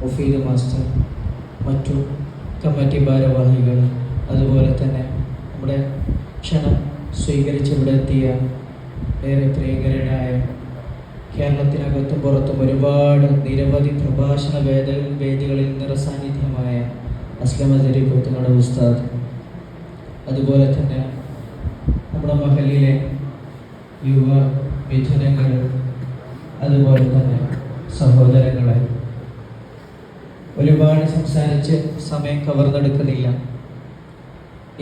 Mufeed master, മറ്റു committee ഭാരവാഹികൾ, അതുപോലെ തന്നെ നമ്മുടെ ക്ഷണം സ്വീകരിച്ചിവിടെ എത്തിയ ഏറെ പ്രിയങ്കരനായ കേരളത്തിനകത്തും പുറത്തും ഒരുപാട് നിരവധി പ്രഭാഷണ വേദികളിൽ നിറസാന്നിധ്യമായ അസ്ലം അസരി പോത്തുങ്ങട് ഉസ്താദ്, അതുപോലെ തന്നെ നമ്മുടെ മഹലിലെ യുവ മിഥുനങ്ങൾ, അതുപോലെ തന്നെ സഹോദരങ്ങളെ, ഒരുപാട് സംസാരിച്ച് സമയം കവർന്നെടുക്കുന്നില്ല.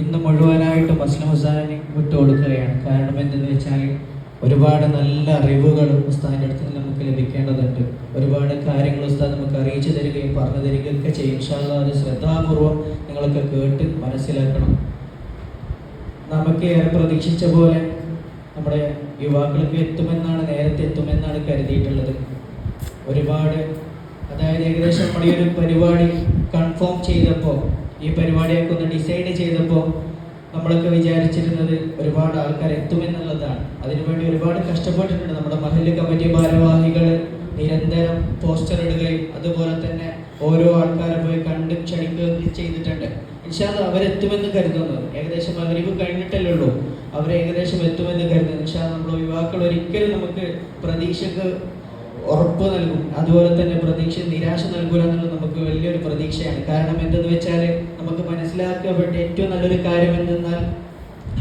ഇന്ന് മുഴുവനായിട്ടും അസ്ലം ഉസ്താദിനെ വിട്ടുകൊടുക്കുകയാണ്. കാരണം എന്തെന്ന് വെച്ചാൽ ഒരുപാട് നല്ല അറിവുകൾ ഉസ്താദിൻ്റെ അടുത്ത് നിന്ന് നമുക്ക് ലഭിക്കേണ്ടതുണ്ട്. ഒരുപാട് കാര്യങ്ങൾ ഉസ്താദ് നമുക്ക് അറിയിച്ചു തരികയും പറഞ്ഞു തരികയൊക്കെ ചെയ്യും. ഇൻഷാ അല്ലാഹ് അത് ശ്രദ്ധാപൂർവം നിങ്ങളൊക്കെ കേട്ട് മനസ്സിലാക്കണം. നമുക്ക് ഏറെ പ്രതീക്ഷിച്ച പോലെ നമ്മുടെ യുവാക്കൾക്ക് നേരത്തെ എത്തുമെന്നാണ് കരുതിയിട്ടുള്ളത്. ഒരുപാട്, അതായത് ഏകദേശം നമ്മുടെ ഒരു പരിപാടി കൺഫേം ചെയ്തപ്പോൾ, ഈ പരിപാടിയൊക്കെ ഒന്ന് ഡിസൈൻ ചെയ്തപ്പോൾ നമ്മളൊക്കെ വിചാരിച്ചിരുന്നത് ഒരുപാട് ആൾക്കാർ എത്തുമെന്നുള്ളതാണ്. അതിനുവേണ്ടി ഒരുപാട് കഷ്ടപ്പെട്ടിട്ടുണ്ട്. നമ്മുടെ മഹല്ല് കമ്മിറ്റി ഭാരവാഹികൾ നിരന്തരം പോസ്റ്റർ ഇടുകയും അതുപോലെ തന്നെ ഓരോ ആൾക്കാരെ പോയി കണ്ട് ക്ഷണിക്കുകയും ചെയ്തിട്ടുണ്ട്. ഇൻഷാ അല്ലാഹ് അവരെത്തുമെന്ന് കരുതുന്നത്, ഏകദേശം മഗ്‌രിബ് കഴിഞ്ഞിട്ടല്ലേ ഉള്ളൂ, ഏകദേശം എത്തുമെന്ന് കരുതുന്നു. ഇൻഷാ അല്ലാഹ് നമ്മൾ യുവാക്കൾ ഒരിക്കലും നമുക്ക് പ്രതീക്ഷക്ക് ഉറപ്പ് നൽകും, അതുപോലെ തന്നെ പ്രതീക്ഷ നിരാശ നൽകൂല എന്നുള്ളത് നമുക്ക് വലിയൊരു പ്രതീക്ഷയാണ്. കാരണം എന്തെന്ന് വെച്ചാൽ നമുക്ക് മനസ്സിലാക്കപ്പെട്ട ഏറ്റവും നല്ലൊരു കാര്യം എന്തെന്നാൽ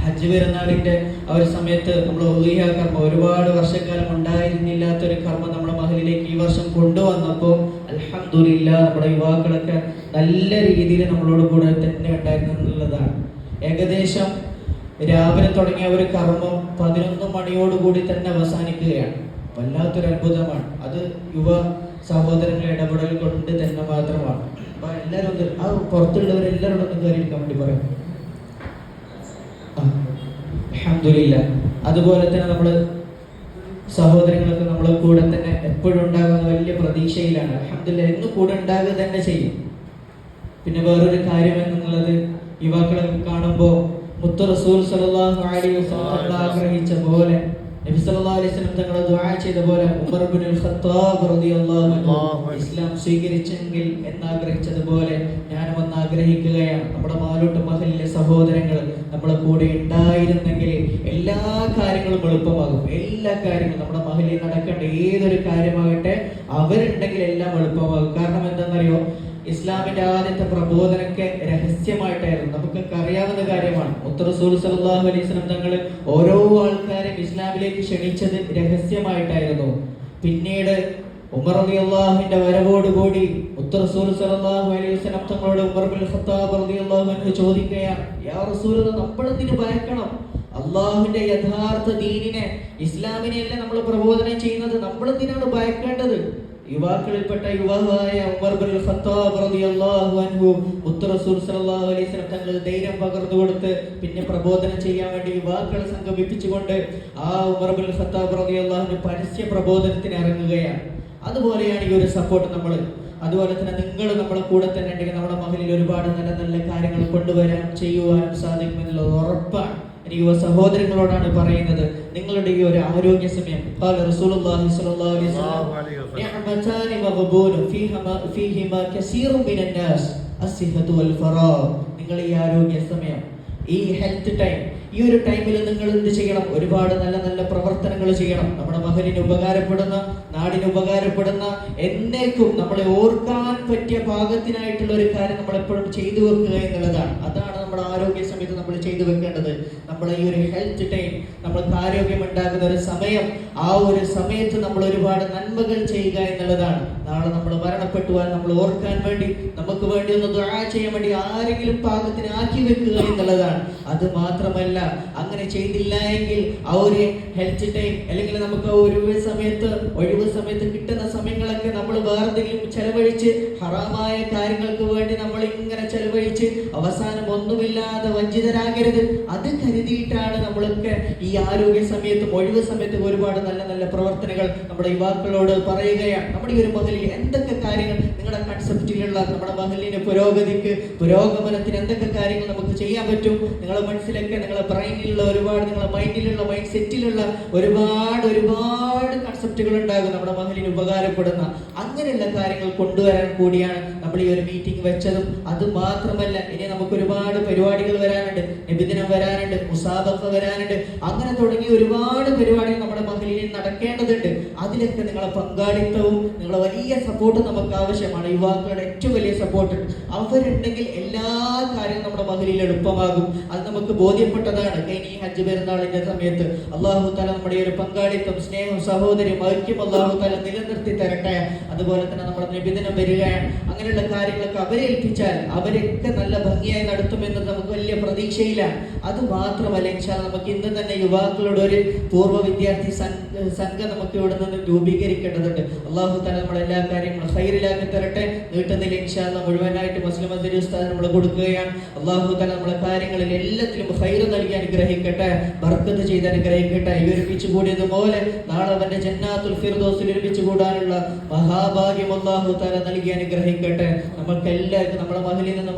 ഹജ്ജ് പെരുന്നാളിൻ്റെ ആ ഒരു സമയത്ത് നമ്മൾ ഉളിയ കർമ്മം, ഒരുപാട് വർഷക്കാലം ഉണ്ടായിരുന്നില്ലാത്തൊരു കർമ്മം നമ്മുടെ മഹലിലേക്ക് ഈ വർഷം കൊണ്ടുവന്നപ്പോൾ അൽഹംദുലില്ലാഹ് നമ്മുടെ യുവാക്കളൊക്കെ നല്ല രീതിയിൽ നമ്മളോട് കൂടെ തന്നെ ഉണ്ടായിരുന്നു എന്നുള്ളതാണ്. ഏകദേശം രാവിലെ തുടങ്ങിയ ഒരു കർമ്മം 11 മണിയോടുകൂടി തന്നെ അവസാനിക്കുകയാണ്. വല്ലാത്തൊരു അത്ഭുതമാണ്. അത് യുവ സഹോദരങ്ങളുടെ ഇടപെടൽ കൊണ്ട് തന്നെ മാത്രമാണ്. അപ്പൊ എല്ലാവരും ആ പുറത്തുള്ളവരെല്ലാവരോടും ഒന്ന് കയറിയിരിക്കാൻ വേണ്ടി പറയാം. അൽഹംദുലില്ലാഹ്. അതുപോലെ തന്നെ നമ്മള് സഹോദരങ്ങളൊക്കെ നമ്മളെ കൂടെ തന്നെ എപ്പോഴും ഉണ്ടാകുന്ന വലിയ പ്രതീക്ഷയിലാണ്. അൽഹംദുലില്ലാഹ് എന്ന് കൂടെ ഉണ്ടാകുക തന്നെ ചെയ്യും. പിന്നെ വേറൊരു കാര്യം എന്നുള്ളത്, യുവാക്കളൊക്കെ കാണുമ്പോൾ മുത്ത് റസൂൽ സല്ലല്ലാഹു അലൈഹി വസല്ലം ആഗ്രഹിച്ച പോലെ, നബി സല്ലല്ലാഹു അലൈഹി വസല്ലം തങ്ങൾ ദുആ ചെയ്ത പോലെ ഉമർ ഇബ്നുൽ ഖത്താബ് റളിയല്ലാഹു അൻഹു ഇസ്ലാം സ്വീകരിച്ചെങ്കിൽ എന്നാഗ്രഹിച്ചതുപോലെ ഞാനും ഒന്ന് ആഗ്രഹിക്കുകയാണ്. നമ്മുടെ മാലൂട്ട് മഹലിലെ സഹോദരങ്ങൾ നമ്മളെ കൂടെ ഉണ്ടായിരുന്നെങ്കിൽ എല്ലാ കാര്യങ്ങളും എളുപ്പമാകും. എല്ലാ കാര്യങ്ങളും നമ്മുടെ മഹലിൽ നടക്കേണ്ട ഏതൊരു കാര്യമാകട്ടെ അവരുണ്ടെങ്കിൽ എല്ലാം എളുപ്പമാകും. കാരണം എന്താണെന്നറിയോ, ഇസ്ലാമിന്റെ ആദ്യത്തെ പ്രബോധനമൊക്കെ രഹസ്യമായിട്ടായിരുന്നു. നമുക്കൊക്കെ അറിയാവുന്ന കാര്യമാണ്. മുത്ത് റസൂൽ സല്ലല്ലാഹു അലൈഹി വസല്ലം തങ്ങൾ ഓരോ ആൾക്കാരെയും ഇസ്ലാമിലേക്ക് ക്ഷണിച്ചത് രഹസ്യമായിട്ടായിരുന്നു. പിന്നീട് ഉമർ റളിയല്ലാഹുവിന്റെ വരവോടുകൂടി മുത്ത് റസൂൽ സല്ലല്ലാഹു അലൈഹി വസല്ലം തങ്ങളോട് ഉമർ ഇബ്നുൽ ഖത്താബ് റളിയല്ലാഹു അൻഹു ചോദിക്കുകയാണ്, യാ റസൂലല്ലാഹ്, നമ്മളെന്തിനു ഭയക്കണം? അള്ളാഹുവിന്റെ യഥാർത്ഥ ദീനിനെ, ഇസ്ലാമിനെയല്ല നമ്മൾ പ്രബോധനം ചെയ്യുന്നത്, നമ്മളെന്തിനാണ് ഭയക്കേണ്ടത്? യുവാക്കളിൽപ്പെട്ട യുവാവായ ഉമർ ഇബ്നുൽ ഖത്താബ് റളിയല്ലാഹു അൻഹു മുത്ത് റസൂൽ സല്ലല്ലാഹു അലൈഹി വസല്ലം തങ്ങൾ ധൈര്യം പകർന്നു കൊടുത്ത് പിന്നെ പ്രബോധനം ചെയ്യാൻ വേണ്ടി യുവാക്കളെ സംഗമിപ്പിച്ചുകൊണ്ട് ആ ഉമർ ഇബ്നുൽ ഖത്താബ് റളിയല്ലാഹു അൻഹു പരസ്യ പ്രബോധനത്തിന് ഇറങ്ങുകയാണ്. അതുപോലെയാണ് ഈ ഒരു സപ്പോർട്ട് നമ്മൾ. അതുപോലെ തന്നെ നിങ്ങൾ നമ്മളെ കൂടെ തന്നെ ഉണ്ടെങ്കിൽ നമ്മുടെ മഹലിൽ ഒരുപാട് നല്ല നല്ല കാര്യങ്ങൾ കൊണ്ടുവരാൻ ചെയ്യുവാനും സാധിക്കുമെന്നുള്ളത് ഉറപ്പാണ്. യുവ സഹോദരങ്ങളോടാണ് പറയുന്നത്, നിങ്ങളുടെ ഈ ഒരു ആരോഗ്യ സമയം, ഖാല റസൂലുള്ളാഹി സ്വല്ലല്ലാഹു അലൈഹി വസല്ലം നിഅമതാനി മഗ്ബൂനു ഫീഹിമാ കസീറുൻ മിനൻ നാസ് അസ്സിഹതു വൽ ഫറാഗ്. നിങ്ങൾ ഈ ആരോഗ്യ സമയം, ഈ ഹെൽത്ത് ടൈം, ഈ ഒരു ടൈമിൽ നിങ്ങൾ എന്ത് ചെയ്യണം? ഒരുപാട് നല്ല നല്ല പ്രവർത്തനങ്ങൾ ചെയ്യണം. നമ്മുടെ മഹലിന് ഉപകാരപ്പെടുന്ന, നാടിന് ഉപകാരപ്പെടുന്ന, എന്നേക്കും നമ്മളെ ഓർക്കാൻ പറ്റിയ പാകത്തിനായിട്ടുള്ള ഒരു കാര്യം നമ്മൾ എപ്പോഴും ചെയ്തു വെക്കുക എന്നുള്ളതാണ്. അതാണ് നമ്മുടെ ആരോഗ്യ സമയത്ത് നമ്മൾ ചെയ്തു വെക്കേണ്ടത്. നമ്മളെ ഈ ഒരു ഹെൽത്ത് ടൈം, നമ്മൾക്ക് ആരോഗ്യം ഉണ്ടാകുന്ന ഒരു സമയം, ആ ഒരു സമയത്ത് നമ്മൾ ഒരുപാട് നന്മകൾ ചെയ്യുക എന്നുള്ളതാണ്. നാളെ നമ്മൾ മരണപ്പെട്ടുവാൻ നമ്മൾ ഓർക്കാൻ വേണ്ടി, നമുക്ക് വേണ്ടി ഒന്ന് ദുആ ചെയ്യാൻ വേണ്ടി ആരെങ്കിലും പാകത്തിന് ആക്കി വെക്കുക എന്നുള്ളതാണ്. അത് മാത്രമല്ല, അങ്ങനെ ചെയ്തില്ല എങ്കിൽ ആ ഒരു ഹെൽത്ത് ടൈം, അല്ലെങ്കിൽ നമുക്ക് ഒഴിവ് സമയത്ത് കിട്ടുന്ന സമയങ്ങളൊക്കെ നമ്മൾ വേറെന്തെങ്കിലും ചെലവഴിച്ച് ഹറാമായ കാര്യങ്ങൾക്ക് വേണ്ടി നമ്മൾ ഇങ്ങനെ ചെലവഴിച്ച് അവസാനം ഒന്നുമില്ലാതെ വഞ്ചിതരാകരുത്. അത് കരുതിയിട്ടാണ് നമ്മളൊക്കെ ഈ ആരോഗ്യ സമയത്തും ഒഴിവ് സമയത്തും ഒരുപാട് നല്ല നല്ല പ്രവർത്തനങ്ങൾ നമ്മുടെ യുവാക്കളോട് പറയുകയാണ്. നമ്മുടെ ഈ ഒരു മഹലിൽ എന്തൊക്കെ കാര്യങ്ങൾ നിങ്ങളുടെ കൺസെപ്റ്റിലുള്ള നമ്മുടെ മഹലിന്റെ പുരോഗമനത്തിന് എന്തൊക്കെ കാര്യങ്ങൾ നമുക്ക് ചെയ്യാൻ പറ്റും, നിങ്ങളെ മനസ്സിലൊക്കെ നിങ്ങളെ ബ്രെയിനിലുള്ള ഒരുപാട്, നിങ്ങളെ മൈൻഡിലുള്ള മൈൻഡ് സെറ്റിലുള്ള ഒരുപാട് കൺസെപ്റ്റുകൾ ഉണ്ടാകും നമ്മുടെ മഹലിന് ഉപകാരപ്പെടുന്ന. അങ്ങനെയുള്ള കാര്യങ്ങൾ കൊണ്ടുവരാൻ കൂടിയാണ് നമ്മൾ ഈ ഒരു മീറ്റിംഗ് വെച്ചതും. അത് മാത്രമല്ല, ഇനി നമുക്ക് ഒരുപാട് പരിപാടികൾ വരാനുണ്ട്, നബിദിനം വരാനുണ്ട്, മുസാബഖ വരാനുണ്ട്, അങ്ങനെ തുടങ്ങിയ ഒരുപാട് പരിപാടികൾ നമ്മുടെ മഹലിൽ നടക്കേണ്ടതുണ്ട്. അതിലൊക്കെ നിങ്ങളെ പങ്കാളിത്തവും നിങ്ങളെ വലിയ സപ്പോർട്ടും നമുക്ക് ആവശ്യമാണ്. യുവാക്കളുടെ ഏറ്റവും വലിയ സപ്പോർട്ട് അവരുണ്ടെങ്കിൽ എല്ലാ കാര്യവും നമ്മുടെ മഹലിൽ എളുപ്പമാകും. അത് നമുക്ക് ബോധ്യപ്പെട്ടതാണ്. കഴിഞ്ഞ ഈ ഹജ്ജ് പെരുന്നാളിന്റെ സമയത്ത് അല്ലാഹു തആല നമ്മുടെ ഒരു പങ്കാളിത്തം, സ്നേഹം, സഹോദര്യം, ഐക്യം അല്ലാഹു തആല നിലനിർത്തി തരട്ടെ. അതുപോലെ തന്നെ നമ്മുടെ നബിദിനം വരികയാണ്. അങ്ങനെയുള്ള കാര്യങ്ങളൊക്കെ അവരെ ഏൽപ്പിച്ചാൽ അവരൊക്കെ നല്ല ഭംഗിയായി നടത്തുമെന്ന് നമുക്ക് വലിയ പ്രതീക്ഷയിലാണ്. അത് മാത്രമല്ല, ഇൻഷാ അല്ലാഹ് നമുക്ക് ഇന്ന് തന്നെ യുവാക്കളുടെ ഒരു പൂർവ്വ വിദ്യാർത്ഥി സംഘം നമുക്ക് ഇവിടെ നിന്ന് രൂപീകരിക്കേണ്ടതുണ്ട്. അല്ലാഹു തആല നമ്മുടെ എല്ലാ കാര്യങ്ങളും ഖൈറിലാക്കി തരട്ടെ. നീട്ടുന്നില്ല, ഇൻഷാ അല്ലാഹ് മുഴുവനായിട്ട് മുസ്ലിം മദ്രസ ഉസ്താദ് നമ്മൾ കൊടുക്കുകയാണ്. അല്ലാഹു തആല നമ്മുടെ കാര്യങ്ങളിൽ എല്ലാത്തിലും ഖൈർ നൽകി അനുഗ്രഹിക്കട്ടെ, ബർക്കത്ത് ചെയ്ത് അനുഗ്രഹിക്കട്ടെ. ഒരുമിച്ച് കൂടിയതുപോലെ നാളെ അവന്റെ ജന്നാത്തുൽ ഫിർദൗസിൽ ഒരുമിച്ച് കൂടാനുള്ള മഹാഭാഗ്യം അല്ലാഹു തആല നൽകി അനുഗ്രഹിക്കട്ടെ. നമുക്ക് എല്ലാവർക്കും നമ്മുടെ മഹലിൽ നിന്ന്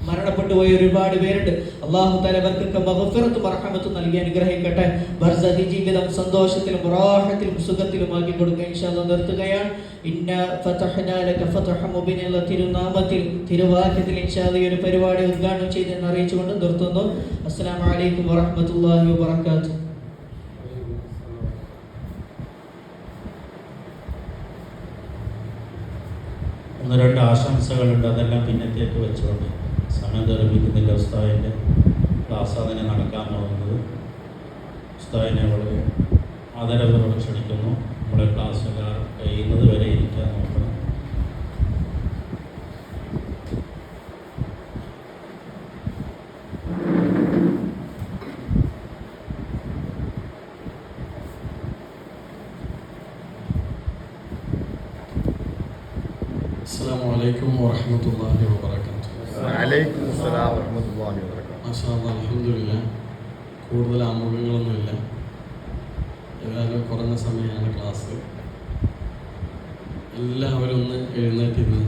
മരണപ്പെട്ടു പോയ ഒരുപാട് പേരുണ്ട്. അല്ലാഹു തആല അവർക്കൊക്കെ മഗ്ഫിറത്തും റഹ്മത്തും നൽകി അനുഗ്രഹിക്കട്ടെ. ബർസഖി ജീവിതം സന്തോഷത്തിലും റാഹത്തിലും സുഖത്തിലും ആക്കി കൊടുക്കുക. ഇൻഷാ അല്ലാഹ് നിർത്തുകയാണ്. ഇന്നാ ഫതഹ്നാ ലക ഫതഹൻ മുബീന എന്ന തിരുനാമത്തിൽ തിരുവാക്യത്തിൽ ഇൻഷാ അല്ലാഹ് ഈ ഒരു പരിപാടി ഉദ്ഘാടനം ചെയ്തെന്ന് അറിയിച്ചുകൊണ്ട് നിർത്തുന്നു. അസ്സലാമു അലൈക്കും വറഹ്മത്തുള്ളാഹി വബറകാതുഹു. ഒന്ന് രണ്ട് ആശംസകളുണ്ട്, അതെല്ലാം പിന്നത്തേക്ക് വെച്ചുകൊണ്ട് സമയം തെളിപ്പിക്കുന്നില്ല. ഉസ്താദിൻ്റെ ക്ലാസ് അതിനെ നടക്കാൻ പോകുന്നത്. ഉസ്താദിനെ വളരെ ആദരവോടെ ക്ഷണിക്കുന്നു. നമ്മുടെ ക്ലാസ്സുകാർ കഴിയുന്നത് വരെ ഇരിക്കാൻ നോക്കണം. السلام عليكم ورحمة الله وبركاته. وعليكم السلام ورحمة الله وبركاته. ما شاء الله, അൽഹംദുലില്ലാ. കൂടുതൽ ആമുഖങ്ങളൊന്നുമില്ല. ഏതായാലും കുറഞ്ഞ സമയമാണ് ക്ലാസ്. എല്ലാവരും ഒന്ന് എഴുന്നേറ്റിരുന്നു.